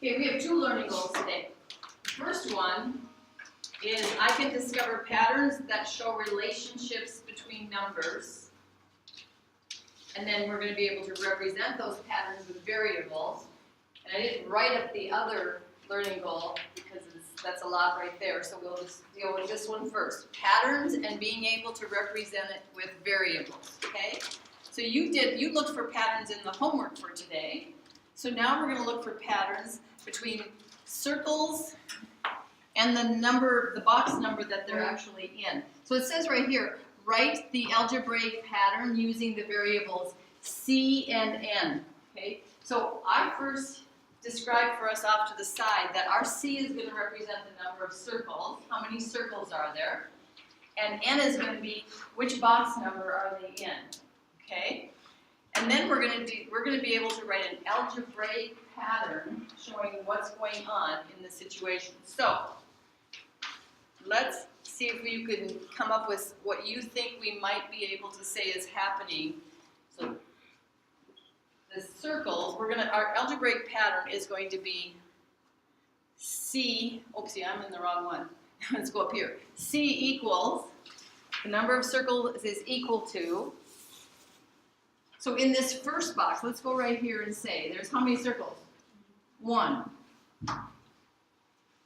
Okay, we have two learning goals today. The first one is I can discover patterns that show relationships between numbers. And then we're going to be able to represent those patterns with variables. And I didn't write up the other learning goal because that's a lot right there. So we'll just deal with this one first. Patterns and being able to represent it with variables. Okay? So you looked for patterns in the homework for today. So now we're going to look for patterns between circles and the box number that they're actually in. So it says right here, write the algebraic pattern using the variables C and N. Okay? So I first described for us off to the side that our C is going to represent the number of circles. How many circles are there? And N is going to be which box number are they in. Okay? And then we're going to be able to write an algebraic pattern showing what's going on in the situation. So let's see if you can come up with what you think we might be able to say is happening. So the circles, our algebraic pattern is going to be C, oopsie, I'm in the wrong one. Let's go up here. C equals, the number of circles is equal to, so in this first box, let's go right here and say, there's how many circles? 1.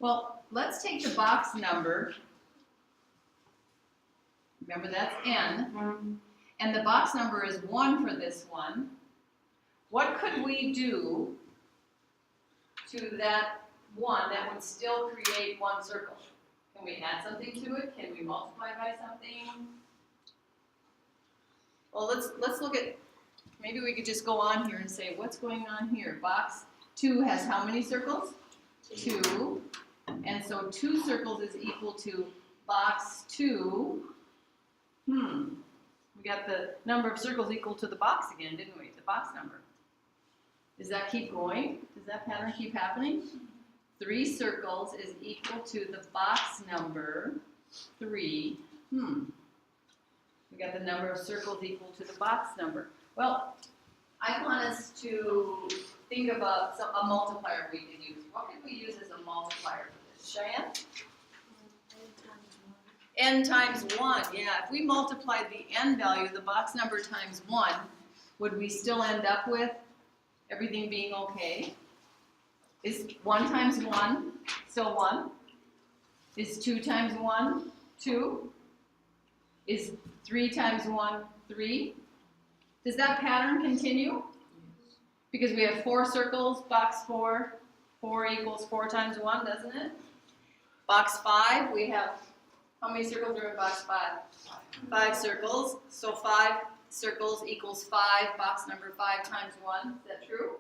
Well, let's take the box number, remember that's N, and the box number is 1 for this one. What could we do to that 1 that would still create 1 circle? Can we add something to it? Can we multiply by something? Well, let's look at, maybe we could just go on here and say, what's going on here? Box 2 has how many circles? 2. And so 2 circles is equal to box 2. We got the number of circles equal to the box again, didn't we? The box number. Does that keep going? Does that pattern keep happening? 3 circles is equal to the box number 3. We got the number of circles equal to the box number. Well, I want us to think about a multiplier we could use. What could we use as a multiplier for this? Cheyenne? N times 1. Yeah, if we multiplied the N value, the box number times 1, would we still end up with everything being okay? Is 1 times 1 still 1? Is 2 times 1 2? Is 3 times 1 3? Does that pattern continue? Because we have 4 circles, box 4, 4 equals 4 times 1, doesn't it? Box 5, we have, how many circles are in box 5? 5 circles, so 5 circles equals 5, box number 5 times 1, is that true?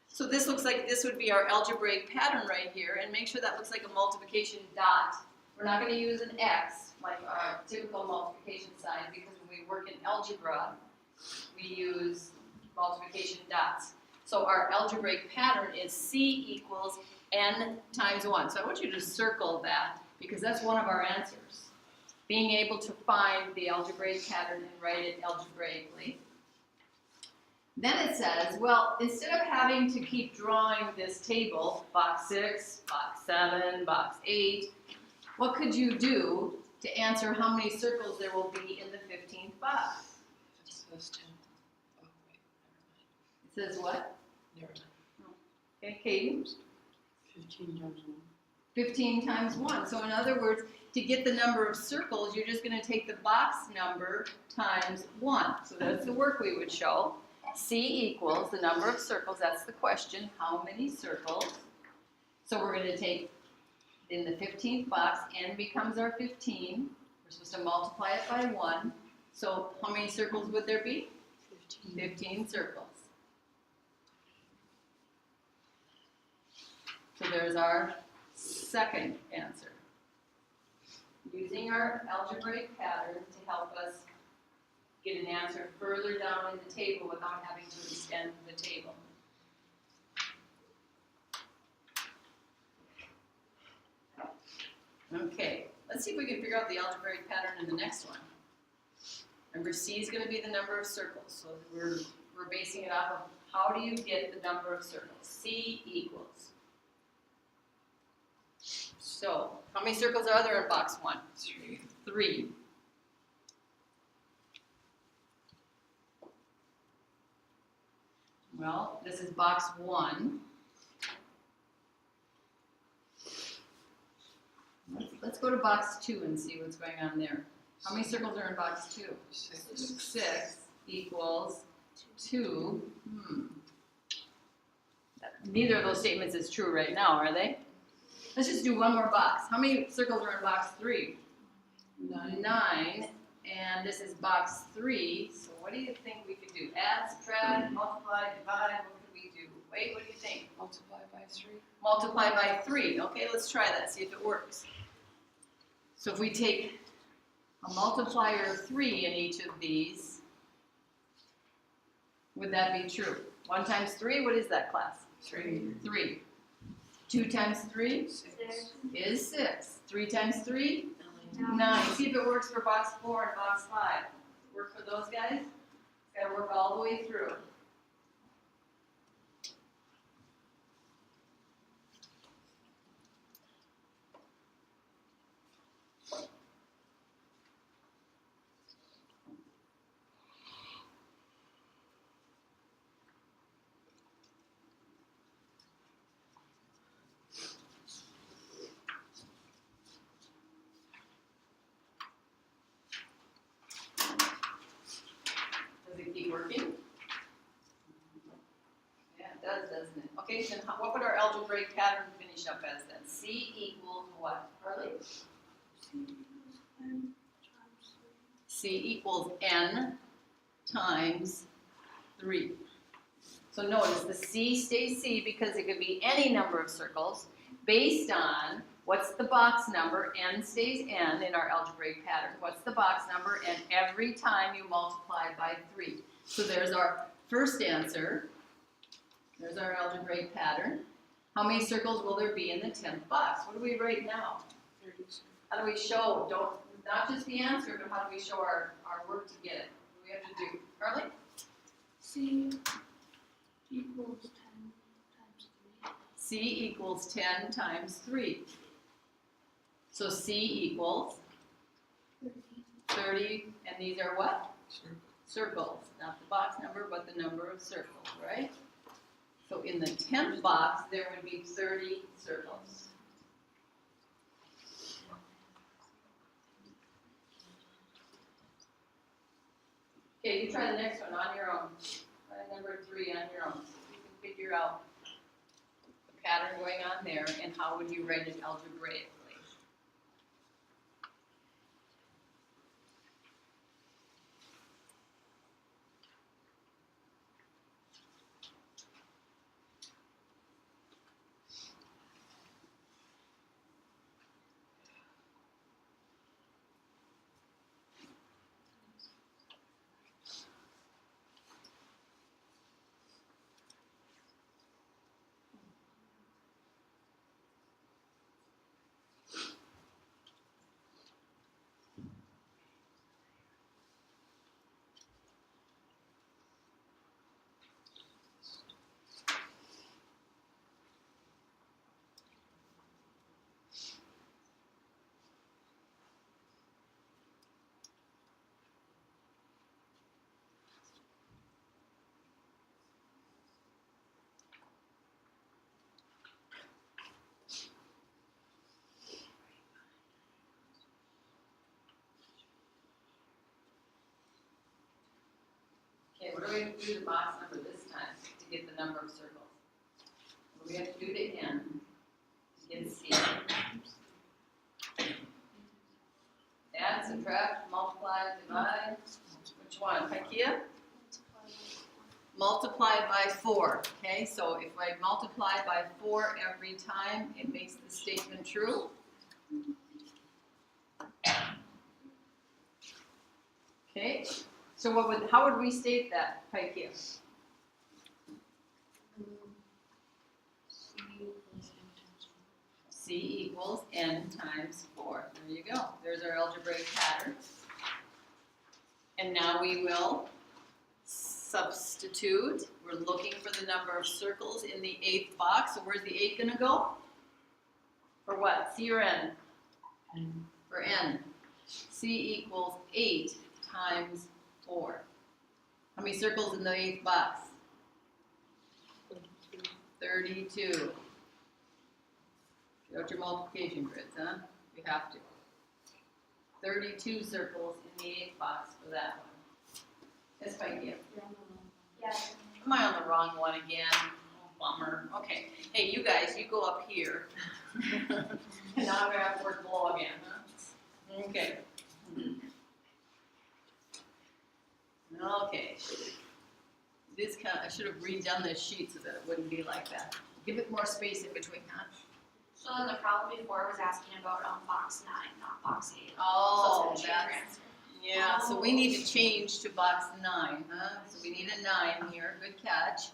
So this looks like this would be our algebraic pattern right here, and make sure that looks like a multiplication dot. We're not going to use an X like our typical multiplication sign, because when we work in algebra, we use multiplication dots. So our algebraic pattern is C equals N times 1. So I want you to circle that, because that's one of our answers. Being able to find the algebraic pattern and write it algebraically. Then it says, well, instead of having to keep drawing this table, box 6, box 7, box 8, what could you do to answer how many circles there will be in the 15th box? It says 10. Oh, wait, It says what? never mind. Okay, Katie? 15 times 1. 15 times 1. So in other words, to get the number of circles, you're just going to take the box number times 1. So that's the work we would show. C equals the number of circles. That's the question. How many circles? So we're going to take, in the 15th box, N becomes our 15. We're supposed to multiply it by 1. So how many circles would there be? 15 circles. So there's our second answer. Using our algebraic pattern to help us get an answer further down in the table without having to extend the table. Okay, let's see if we can figure out the algebraic pattern in the next one. Remember, C is going to be the number of circles, so we're basing it off of how do you get the number of circles. C equals So, how many circles are there in box 1? 3. 3. Well, this is box 1. Let's go to box 2 and see what's going on there. How many circles are in box 2? 6. 6 equals 2. Neither of those statements is true right now, are they? Let's just do one more box. How many circles are in box 3? 9. And this is box 3. So what do you think we could do? Add, subtract, multiply, divide. What could we do? Wait, what do you think? Multiply by 3. Multiply by 3. Okay, let's try that, see if it works. So if we take a multiplier of 3 in each of these, would that be true? 1 times 3, what is that, class? 3. 3. 2 times 3 6. is 6. 3 times 3? 9. 9. See if it works for box 4 and box 5. Work for those guys? It's got to work all the way through. Does it keep working? Yeah, it does, doesn't it? Okay, then what would our algebraic pattern finish up as then? C equals what, Harley? C equals n times 3. So notice the C stays C because it could be any number of circles based on what's the box number, n stays n in our algebraic pattern. What's the box number? And every time you multiply by 3. So there's our first answer. There's our algebraic pattern. How many circles will there be in the 10th box? What do we write now? 30. How do we show, not just the answer, but how do we show our work to get it? What do we have to do? Harley? C equals 10 times 3. C equals 10 times 3. So C equals 30, and these are what? Circles. Not the box number, but the number of circles, right? So in the 10th box, there would be 30 circles. Okay, you try the next one on your own. Try number 3 on your own. You can figure out the pattern going on there and how would you write it algebraically. Okay, what do we have to do to the box number this time to get the number of circles? What do we have to do to n to get C? Add, subtract, multiply, divide. Which one? Ikea? Multiply by 4. Okay, so if I multiply by 4 every time, it makes the statement true. Okay, so how would we state that, Ikea? C equals n times 4. There you go. There's our algebraic pattern. And now we will substitute. We're looking for the number of circles in the 8th box. So where's the 8 going to go? For what? C or N? And For N. C equals 8 times 4. How many circles in the 8th box? 32. Get out your multiplication grids, huh? You have to. 32 circles in the 8th box for that one. Yes, Mikey. Yeah. Am I on the wrong one again? Oh, bummer. Okay. Hey, you guys, you go up here. And now I'm gonna have to work below again, huh? Okay. Okay. This kind I should have redone this sheet so that it wouldn't be like that. Give it more space in between, huh? So then the problem before was asking about box 9, not box 8. Oh, So it's a that's, answer. yeah, so we need to change to box 9, huh? So we need a 9 here, good catch.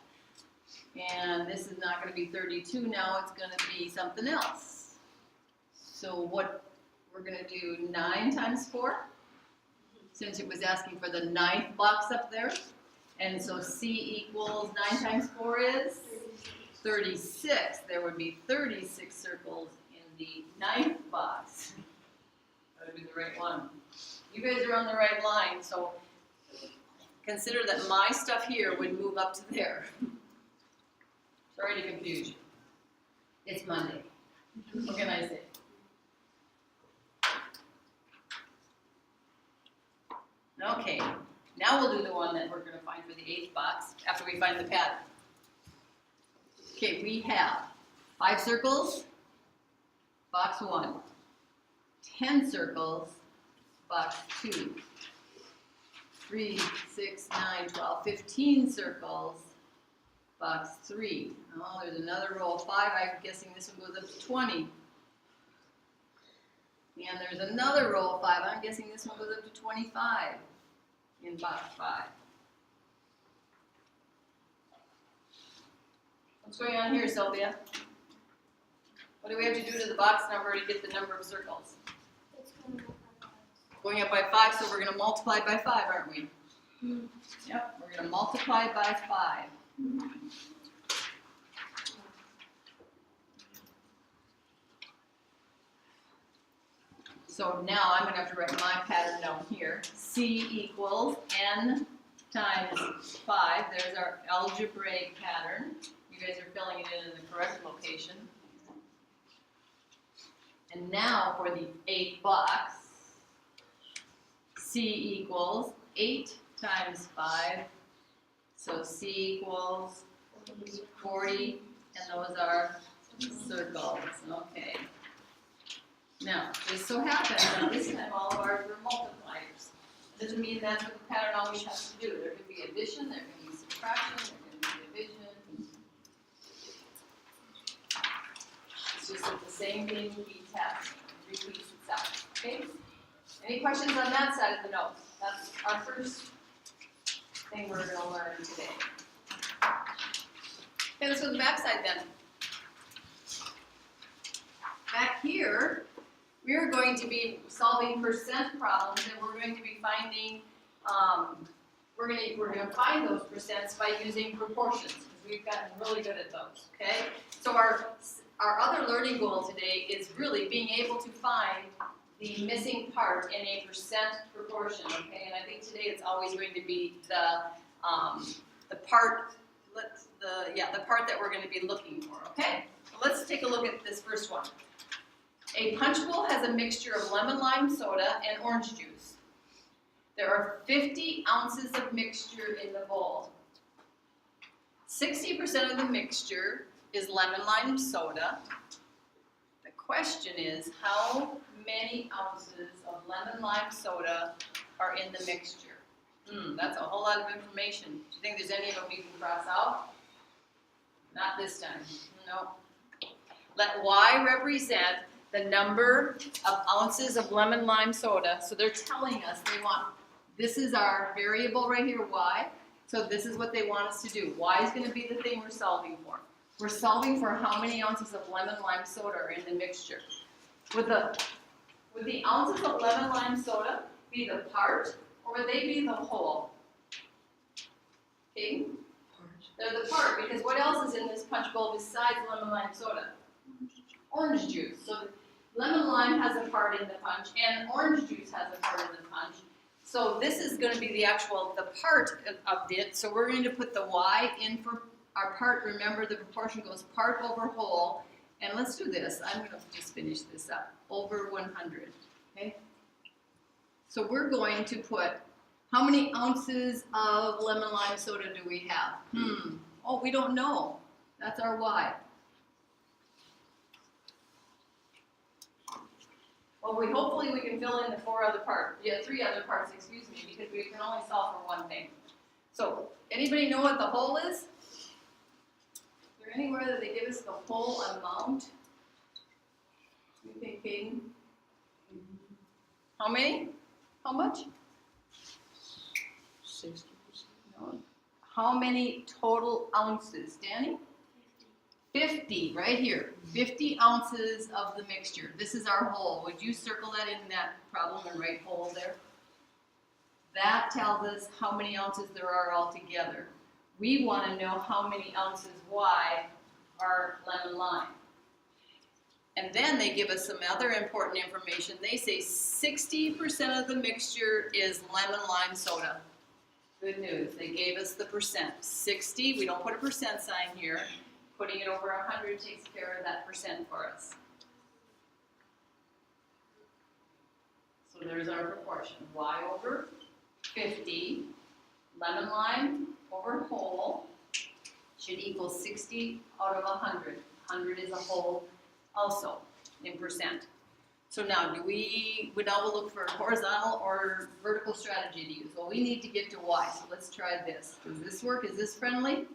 And this is not gonna be 32 now, it's gonna be something else. So what, we're gonna do 9 times 4? Since it was asking for the 9th box up there. And so C equals 9 times 4 is? 36. There would be 36 circles in the 9th box. That would be the right one. You guys are on the right line, so consider that my stuff here would move up to there. Sorry to confuse you. It's Monday. What can I say? Okay, now we'll do the one that we're going to find for the 8th box after we find the pattern. Okay, we have 5 circles, box 1. 10 circles, box 2. 3, 6, 9, 12, 15 circles, box 3. Oh, there's another row of 5. I'm guessing this one goes up to 20. And there's another row of 5. I'm guessing this one goes up to 25 in box 5. What's going on here, Sylvia? What do we have to do to the box number to get the number of circles? It's going to Going up by 5, so we're going to multiply by 5, aren't we? Mm. Yep, we're going to multiply by 5. So now I'm going to have to write my pattern down here. C equals N times 5. There's our algebraic pattern. You guys are filling it in the correct location. And now for the 8th box, C equals 8 times 5. So C equals 40, and those are circles. Okay. Now, this so happens that this time all of ours were multipliers. Doesn't mean that's what the pattern always has to do. There can be addition, there can be subtraction, there can be division. It's just that the same thing repeats itself. Okay? Any questions on that side of the note? That's our first thing we're going to learn today. Okay, let's go to the back side then. Back here, we're going to be solving percent problems, and we're going to be finding, we're going to find those percents by using proportions, because we've gotten really good at those, okay? So our other learning goal today is really being able to find the missing part in a percent proportion, okay? And I think today it's always going to be the part that we're going to be looking for, okay? So let's take a look at this first one. A punch bowl has a mixture of lemon lime soda and orange juice. There are 50 ounces of mixture in the bowl. 60% of the mixture is lemon lime soda. The question is, how many ounces of lemon lime soda are in the mixture? That's a whole lot of information. Do you think there's any of them you can cross out? Not this time. No. Let Y represent the number of ounces of lemon lime soda. So they're telling us they want, this is our variable right here, Y. So this is what they want us to do. Y is going to be the thing we're solving for. We're solving for how many ounces of lemon lime soda are in the mixture. Would the ounces of lemon lime soda be the part, or would they be the whole? Okay? They're the part, because what else is in this punch bowl besides lemon lime soda? orange juice. So lemon lime has a part in the punch, and orange juice has a part in the punch. So this is gonna be the part of it, so we're going to put the Y in for our part. Remember, the proportion goes part over whole, and let's do this, I'm gonna just finish this up, over 100, okay? So we're going to put, how many ounces of lemon lime soda do we have? Oh, we don't know, that's our Y. Well, hopefully we can fill in the 3 other parts, excuse me, because we can only solve for one thing. So, anybody know what the whole is? Is there anywhere that they give us the whole amount? You think, Caden? How many? How much? 60%. No. How many total ounces, Danny? 50, right here, 50 ounces of the mixture. This is our whole. Would you circle that in that problem and write whole there? That tells us how many ounces there are altogether. We want to know how many ounces Y are lemon lime. And then they give us some other important information. They say 60% of the mixture is lemon lime soda. Good news, they gave us the percent. 60, we don't put a percent sign here. Putting it over 100 takes care of that percent for us. So there's our proportion. Y over 50, lemon lime over whole should equal 60 out of 100. 100 is a whole also in percent. So now now we'll look for horizontal or vertical strategy to use. Well, we need to get to Y, so let's try this. Does this work? Is this friendly?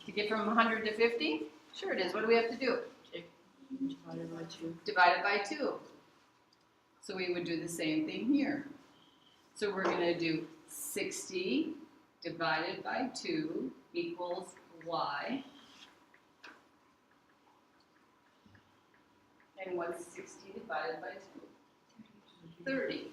To get from 100 to 50? Sure it is. What do we have to do? Divided by 2. Divide it by 2. So we would do the same thing here. So we're going to do 60 divided by 2 equals Y. And what's 60 divided by 2? 30.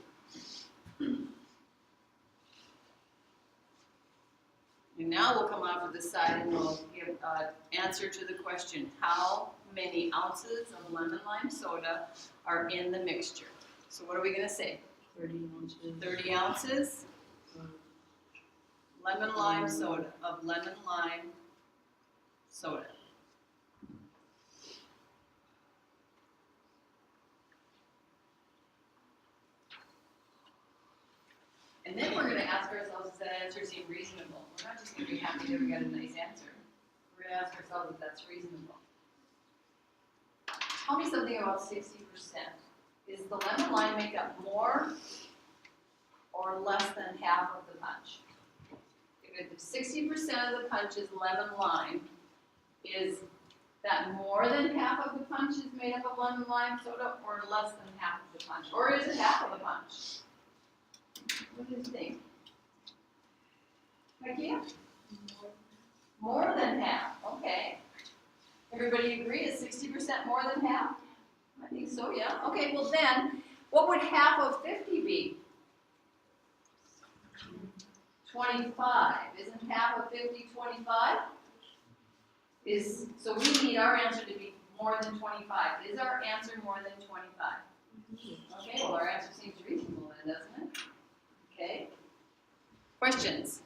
And now we'll come off of this side and we'll give an answer to the question, how many ounces of lemon lime soda are in the mixture? So what are we going to say? 30 ounces. 30 ounces lemon lime soda, of lemon lime soda. And then we're going to ask ourselves, does that answer seem reasonable? We're not just going to be happy that we got a nice answer. We're going to ask ourselves if that's reasonable. Tell me something about 60%. Is the lemon lime make up more or less than half of the punch? If 60% of the punch is lemon lime, is that more than half of the punch is made up of lemon lime soda or less than half of the punch? Or is it half of the punch? What do you think? Ikea? More than half, okay. Everybody agree, is 60% more than half? I think so, yeah. Okay, well then, what would half of 50 be? 25. Isn't half of 50 25? So we need our answer to be more than 25. Is our answer more than 25? Okay, well our answer seems reasonable then, doesn't it? Okay. Questions?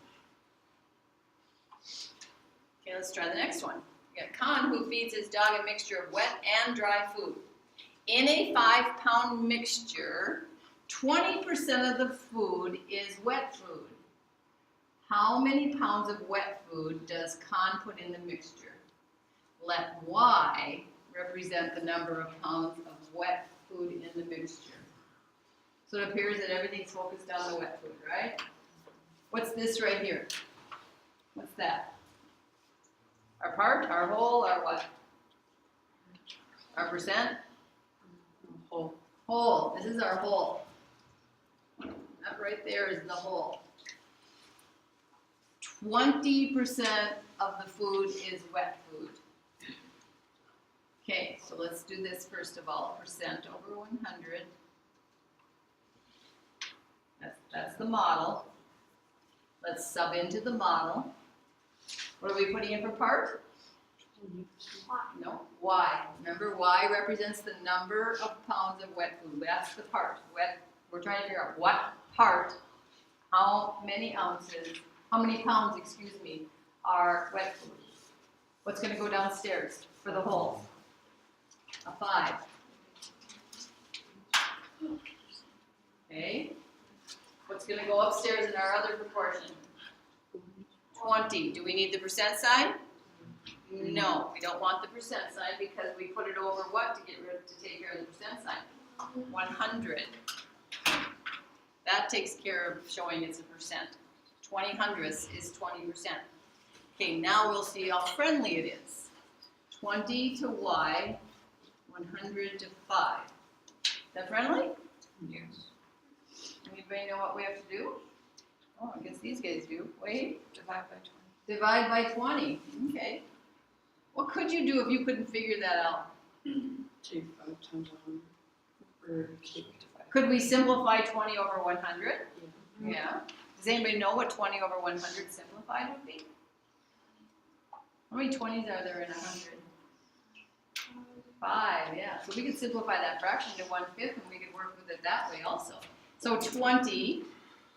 Okay, let's try the next one. We got Khan, who feeds his dog a mixture of wet and dry food. In a 5-pound mixture, 20% of the food is wet food. How many pounds of wet food does Khan put in the mixture? Let Y represent the number of pounds of wet food in the mixture. So it appears that everything's focused on the wet food, right? What's this right here? What's that? Our part, our whole, our what? Our percent? Whole. Whole. This is our whole. That right there is the whole. 20% of the food is wet food. Okay, so let's do this first of all. Percent over 100. That's the model. Let's sub into the model. What are we putting in for part? No, Y. Remember, Y represents the number of pounds of wet food. That's the part. Wet. We're trying to figure out what part, how many ounces, how many pounds, excuse me, are wet food. What's going to go downstairs for the whole? A 5. Okay. What's going to go upstairs in our other proportion? 20. Do we need the percent sign? No, we don't want the percent sign because we put it over what to take care of the percent sign? 100. That takes care of showing it's a percent. 20 hundredths is 20%. Okay, now we'll see how friendly it is. 20 to Y, 100 to 5. Is that friendly? Yes. Anybody know what we have to do? Oh, I guess these guys do. Wait. Divide by 20. Divide by 20. Okay. What could you do if you couldn't figure that out? Take 5 times 100. Or take divide. Could we simplify 20 over 100? Yeah. Yeah. Does anybody know what 20 over 100 simplified would be? How many 20s are there in 100? 5, yeah. So we could simplify that fraction to 1/5 and we could work with it that way also. So 20,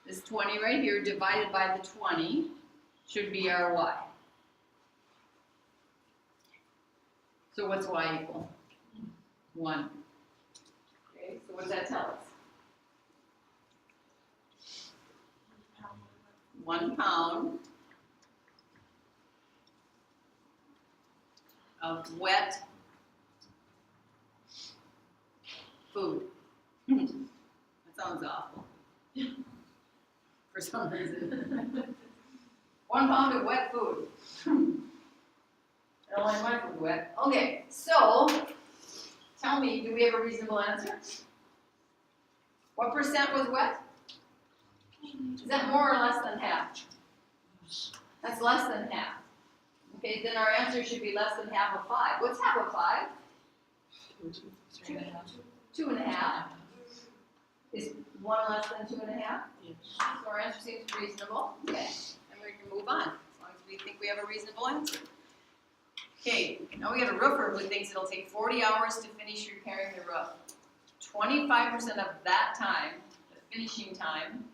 this 20 right here divided by the 20 should be our Y. So what's Y equal? 1. Okay, so what does that tell us? 1 pound of wet food. That sounds awful. For some reason. 1 pound of wet food. I don't like my food wet. Okay, so tell me, do we have a reasonable answer? What percent was wet? Is that more or less than half? That's less than half. Okay, then our answer should be less than half of 5. What's half of 5? 2.5. Is 1 less than 2.5? Yes. So our answer seems reasonable. Okay, and we can move on, as long as we think we have a reasonable answer. Okay, now we got a roofer who thinks it'll take 40 hours to finish repairing the roof. 25% of that time, the finishing time,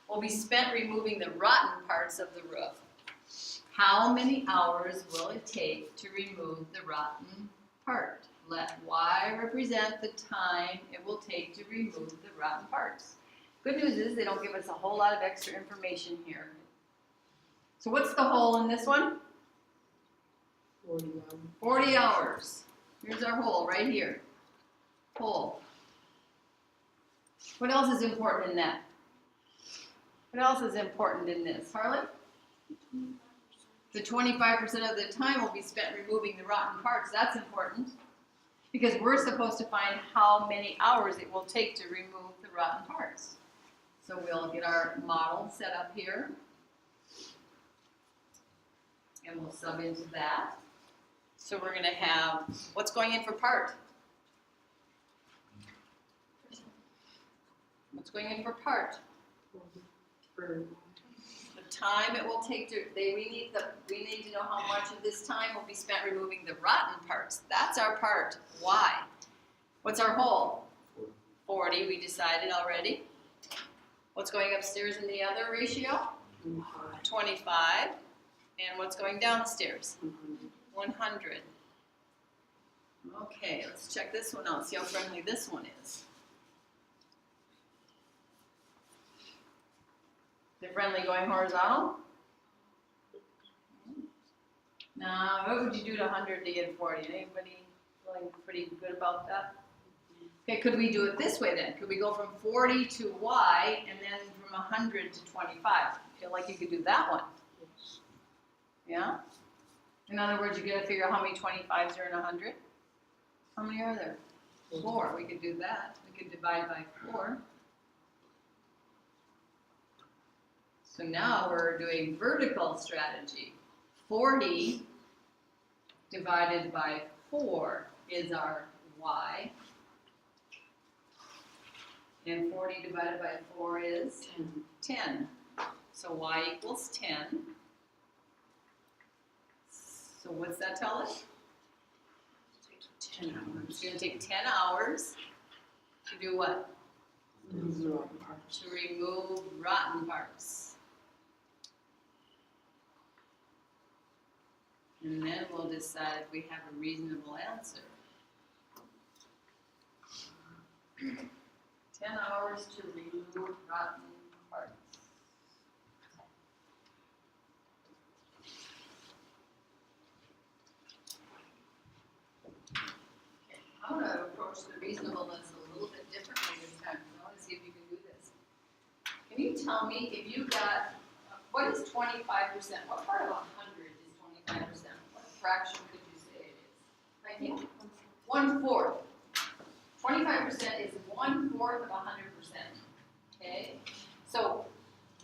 will be spent removing the rotten parts of the roof. How many hours will it take to remove the rotten part? Let Y represent the time it will take to remove the rotten parts. Good news is they don't give us a whole lot of extra information here. So what's the hole in this one? 41. 40 hours. Here's our hole right here. Hole. What else is important in that? What else is important in this? Harley? The 25% of the time will be spent removing the rotten parts. That's important because we're supposed to find how many hours it will take to remove the rotten parts. So we'll get our model set up here and we'll sub into that. So we're going to have, what's going in for part? What's going in for part? For The time it will take to, we need to know how much of this time will be spent removing the rotten parts. That's our part. Why? What's our whole? 40, we decided already. What's going upstairs in the other ratio? 25. And what's going downstairs? 100. Okay, let's check this one out, see how friendly this one is. Is it friendly going horizontal? Now, what would you do to 100 to get 40? Anybody feeling pretty good about that? Okay, could we do it this way then? Could we go from 40 to Y and then from 100 to 25? I feel like you could do that one. Yeah? In other words, you got to figure out how many 25s are in 100. How many are there? 4. We could do that. We could divide by 4. So now we're doing vertical strategy. 40 divided by 4 is our Y. And 40 divided by 4 is 10. So Y equals 10. So what's that tell us? 10 It's hours. gonna take 10 hours to do what? Zero. To remove rotten parts. And then we'll decide if we have a reasonable answer. 10 hours to remove rotten parts. Okay, I'm gonna approach the reasonableness a little bit differently this time, because I wanna see if you can do this. Can you tell me if you got, what is 25%? What part of 100 is 25%? What fraction could you say it is? I think 1/4. 25% is 1/4 of 100%. Okay? So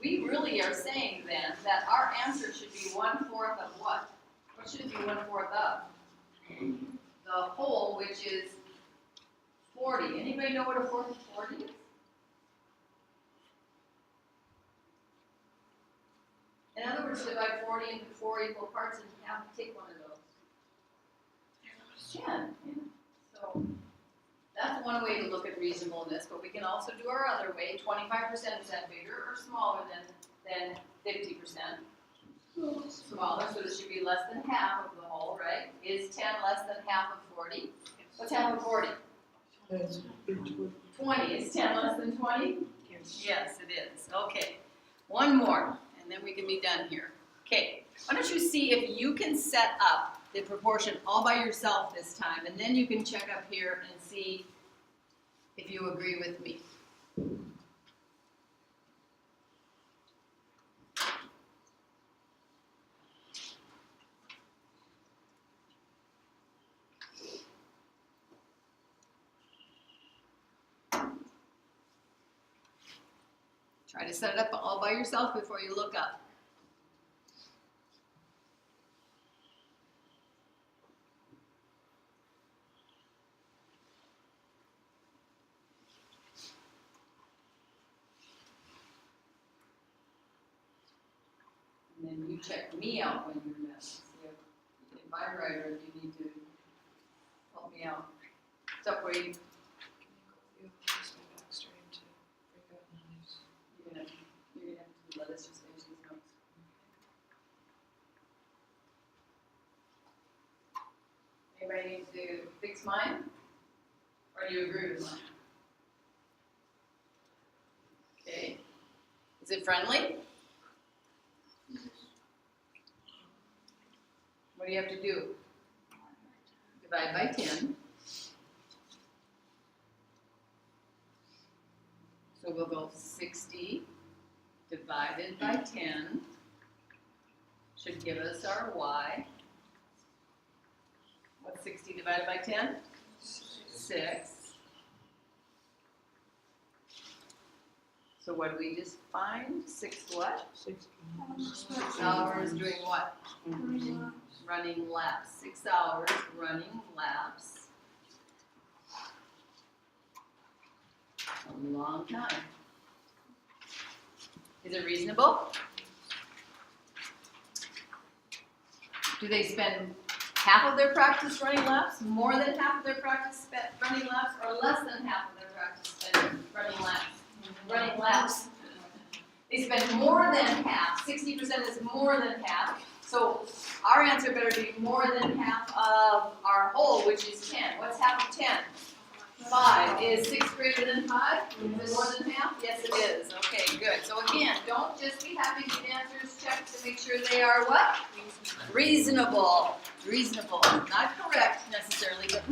we really are saying then that our answer should be 1/4 of what? What should it be 1/4 of? The whole, which is 40. Anybody know what a fourth of 40 is? In other words, divide 40 into 4 equal parts and take one of those. 10. Yeah. So that's one way to look at reasonableness, but we can also do our other way. 25%, is that bigger or smaller than 50%? Smaller, so this should be less than half of the whole, right? Is 10 less than half of 40? What's half of 40? 20. Is 10 less than 20? Yes, it is. Okay. One more, and then we can be done here. Okay. Why don't you see if you can set up the proportion all by yourself this time, and then you can check up here and see if you agree with me. Try to set it up all by yourself before you look up. And then you check me out when you're done. See if I'm right or if you need to help me out. What's up, Wade? You're gonna have to let us just finish these notes. Anybody need to fix mine? Or do you agree with mine? Okay. Is it friendly? What do you have to do? Divide by 10. So we'll go 60 divided by 10 should give us our y. What's 60 divided by 10? 6. So what do we just find? 6 what? 6 hours doing what? Running laps. 6 hours running laps. A long time. Is it reasonable? Do they spend half of their practice running laps, more than half of their practice spent running laps, or less than half of their practice spent running laps? Running laps. They spend more than half. 60% is more than half. So our answer better be more than half of our whole, which is 10. What's half of 10? 5. Is 6 greater than 5? Is it more than half? Yes, it is. Okay, good. So again, don't just be having the answers checked to make sure they are what? Reasonable. Reasonable. Not correct necessarily, but